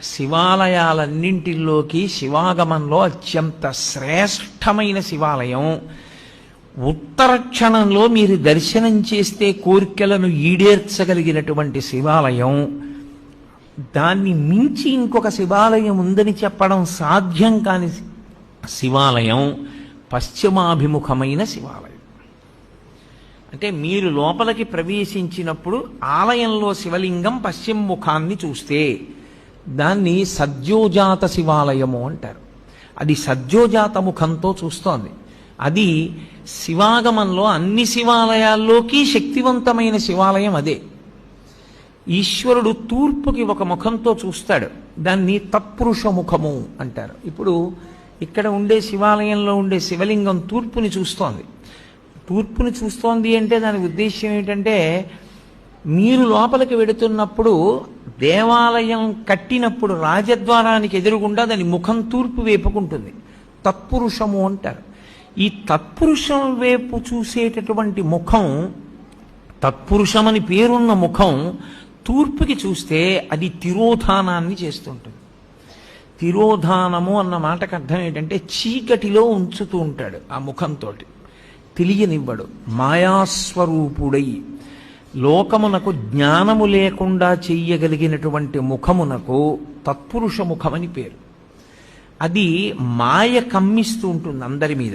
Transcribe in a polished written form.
శివాలయాలన్నింటిలోకి శివాగమంలో అత్యంత శ్రేష్టమైన శివాలయం. ఉత్తర క్షణంలో మీరు దర్శనం చేస్తే కోరికలను ఈడేర్చగలిగినటువంటి శివాలయం. దాన్ని మించి ఇంకొక శివాలయం ఉందని చెప్పడం సాధ్యం కాని శివాలయం పశ్చిమాభిముఖమైన శివాలయం. అంటే మీరు లోపలికి ప్రవేశించినప్పుడు ఆలయంలో శివలింగం పశ్చిమ ముఖాన్ని చూస్తే దాన్ని సద్యోజాత శివాలయము అంటారు. అది సద్యోజాత ముఖంతో చూస్తోంది. అది శివాగమంలో అన్ని శివాలయాల్లోకి శక్తివంతమైన శివాలయం అదే. ఈశ్వరుడు తూర్పుకి ఒక ముఖంతో చూస్తాడు, దాన్ని తత్పురుష ముఖము అంటారు. ఇప్పుడు ఇక్కడ ఉండే శివాలయంలో ఉండే శివలింగం తూర్పుని చూస్తోంది. తూర్పుని చూస్తోంది అంటే దాని ఉద్దేశ్యం ఏంటంటే, మీరు లోపలికి వెడుతున్నప్పుడు దేవాలయం కట్టినప్పుడు రాజద్వారానికి ఎదురుగుండా దాని ముఖం తూర్పు వైపుకుంటుంది. తత్పురుషము అంటారు. ఈ తత్పురుషం వైపు చూసేటటువంటి ముఖం, తత్పురుషమని పేరున్న ముఖం తూర్పుకి చూస్తే అది తిరోధానాన్ని చేస్తుంటుంది. తిరోధానము అన్న మాటకు అర్థం ఏంటంటే చీకటిలో ఉంచుతూ ఉంటాడు. ఆ ముఖంతో తెలియనివ్వడు. మాయాస్వరూపుడై లోకమునకు జ్ఞానము లేకుండా చెయ్యగలిగినటువంటి ముఖమునకు తత్పురుష ముఖమని పేరు. అది మాయ కమ్మిస్తూ ఉంటుంది అందరి మీద.